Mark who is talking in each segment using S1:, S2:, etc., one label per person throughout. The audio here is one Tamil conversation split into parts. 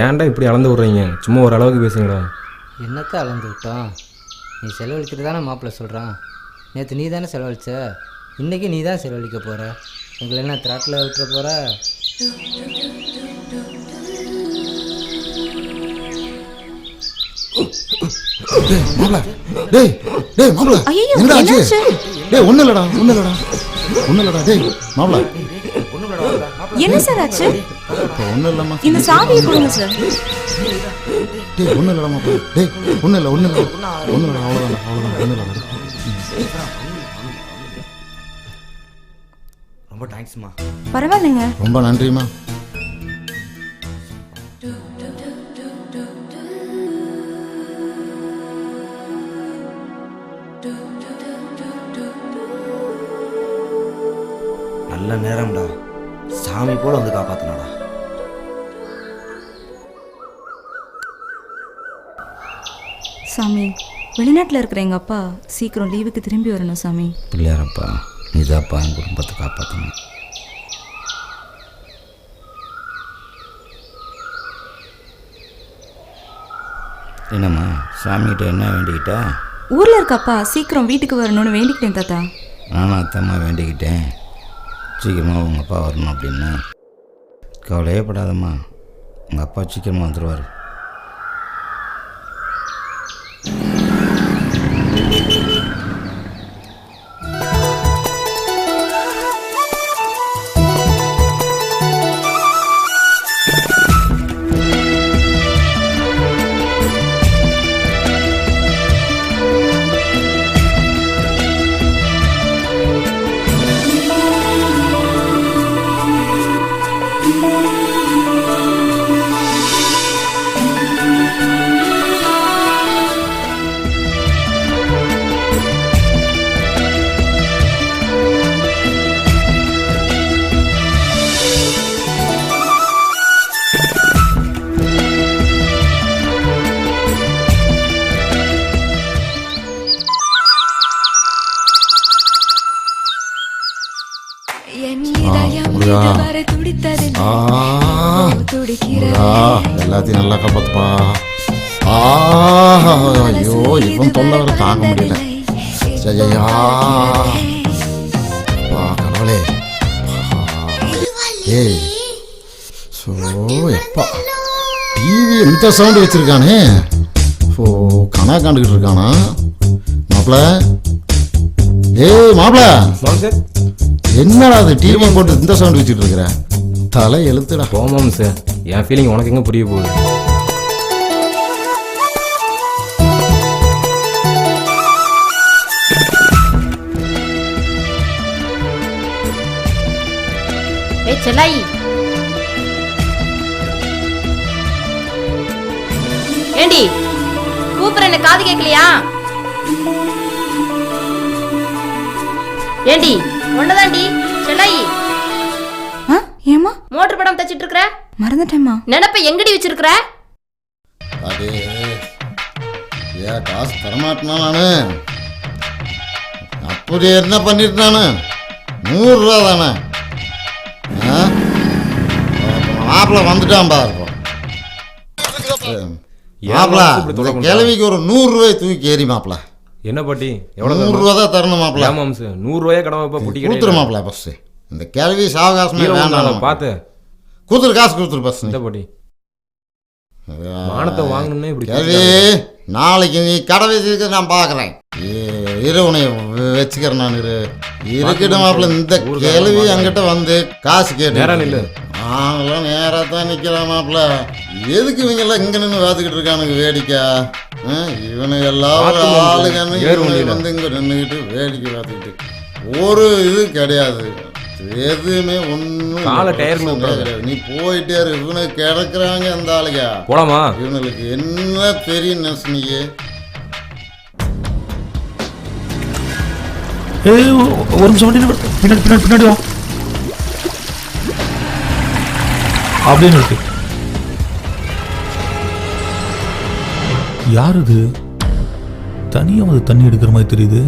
S1: ஏன்டா இப்படி அளந்து விட்றீங்க? சும்மா ஒரு அளவுக்கு பேசுங்கடா.
S2: என்னத்தான் அளந்து விட்டோம்? நீ செலவழிக்கிறது தானே மாப்பிள்ளை சொல்கிறான். நேற்று நீ தானே செலவழிச்ச, இன்றைக்கி நீ தான் செலவழிக்க போகிற. எங்களை என்ன திராட்டில் விட்டுற போகிற?
S3: என்ன சார் ஆச்சு? இந்த சாவியை கொடுங்க சார்.
S4: ரொம்ப தேங்க்ஸ்மா.
S3: பரவாயில்லைங்க.
S5: ரொம்ப நன்றிம்மா.
S4: நல்ல நேரம்டா, சாமி போல வந்து காப்பாத்தினாடா.
S3: சாமி, வெளிநாட்டில் இருக்கிற எங்கள் அப்பா சீக்கிரம் லீவுக்கு திரும்பி வரணும் சாமி.
S4: பிள்ளையாரப்பா, நீதாப்பா என் குடும்பத்தை காப்பாற்றணும். என்னம்மா, சாமிகிட்ட என்ன வேண்டிக்கிட்டா?
S3: ஊரில் இருக்க அப்பா சீக்கிரம் வீட்டுக்கு வரணும்னு வேண்டிக்கிட்டேன் தாத்தா.
S4: நானும் அத்தம்மா வேண்டிக்கிட்டேன், சீக்கிரமாக உங்கள் அப்பா வரணும் அப்படின்னு. கவலையே படாதம்மா, உங்கள் அப்பா சீக்கிரமாக வந்துடுவார்.
S5: எல்லாத்தையும் நல்லா காப்பாத்துப்பா. ஐயோ, இவன் தொல்லை வர தாங்க முடியல. சரியா கடவுளே. ஏய் ஸோ எப்பா டிவி எந்த சவுண்டு வச்சிருக்கானே. ஓ, கணா காண்டுக்கிட்டு இருக்கானா மாப்பிள்ள? ஏய் மாப்பிள்ள, என்னடா அது டிவி போட்டு இந்த சவுண்ட் வச்சுட்டு இருக்கிற? தலை எழுத்துடா.
S1: போமாம் சார், என் ஃபீலிங் உனக்கு எங்கே புரிய போகுது?
S6: ஏய் செல்லாயி, ஏண்டி கூப்பிடுற என்ன காது கேட்கலையா? ஏண்டி ஒன்னதாண்டி செல்லாயி.
S3: ஏமா
S6: மோட்டர் படம் தச்சிட்டு இருக்கற?
S3: மறந்துட்டேம்மா.
S6: நினைப்ப எங்கடி வச்சிருக்கிற?
S5: அதே காசு தரமாட்டேனா நானு? அப்படி என்ன பண்ணிட்டு நானு? 100 ரூபா தானே. மாப்பிள்ள வந்துட்டான் பாருப்போம். மாப்பிள்ள கிழவிக்கு ஒரு 100 ரூபாய் தூக்கி ஏறி மாப்பிள்ள.
S1: என்ன பாட்டி, எவ்வளோ?
S5: 100 ரூபா தான் தரணும் மாப்பிள்ள.
S1: ஆமாம் சார், 100 ரூபாயே கடமை
S5: கொடுத்துரு மாப்பிள்ள. பஸ் இந்த கிழவி சாவகாசமே வேண்டாம்.
S1: பார்த்து
S5: கொடுத்துரு, காசு கொடுத்துரு பஸ்.
S1: இந்த பாட்டி மானத்தை வாங்கணும்னே இப்படி.
S5: கிழவி, நாளைக்கு நீ கடை வச்சிருக்க நான் பார்க்குறேன். இரு, உன்னை வச்சுக்கிறேன் நான். இருக்கட்டும் மாப்பிள்ள. இந்த கிழவி என்கிட்ட வந்து காசு கேட்டு
S1: நேரம் இல்லை.
S5: நாங்களாம் நேராக தான் நிற்கிறேன் மாப்பிள்ள. எதுக்கு இவங்கெல்லாம் இங்கே நின்று பார்த்துக்கிட்டு இருக்கானுங்க வேடிக்கை? இவனுங்க எல்லாரும் ஆளுங்க வந்து இங்கே நின்றுக்கிட்டு வேடிக்கை பார்த்துக்கிட்டு ஒரு இது கிடையாது. எதுவுமே ஒன்றும் கிடையாது. நீ போயிட்டே இரு. இவனுக்கு கிடக்குறாங்க அந்த ஆளுங்க.
S1: போலாமா?
S5: இவனுக்கு என்ன தெரியும் நினைச்சுனியே?
S7: ஒரு நிமிஷம் பின்னாடி பின்னாடி பின்னாடி வா அப்படின்னு இருக்கு. யார் இது? தனியாக வந்து தண்ணி எடுக்கிற மாதிரி தெரியுது.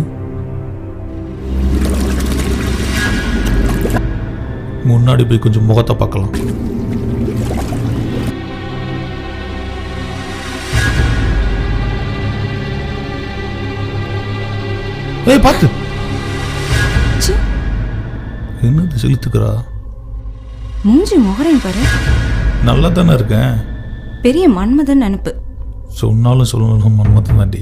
S7: முன்னாடி போய் கொஞ்சம் முகத்தை பார்க்கலாம். ஏய் பார்த்து
S3: ச்சீ,
S7: என்னது செலுத்துக்கிறா?
S3: மூஞ்சி முகரையும் பாரு.
S7: நல்லா தானே இருக்கேன்.
S3: பெரிய மன்மதன் நினப்பு.
S7: சொன்னாலும் சொல்லணும் மன்மதன் தாண்டி.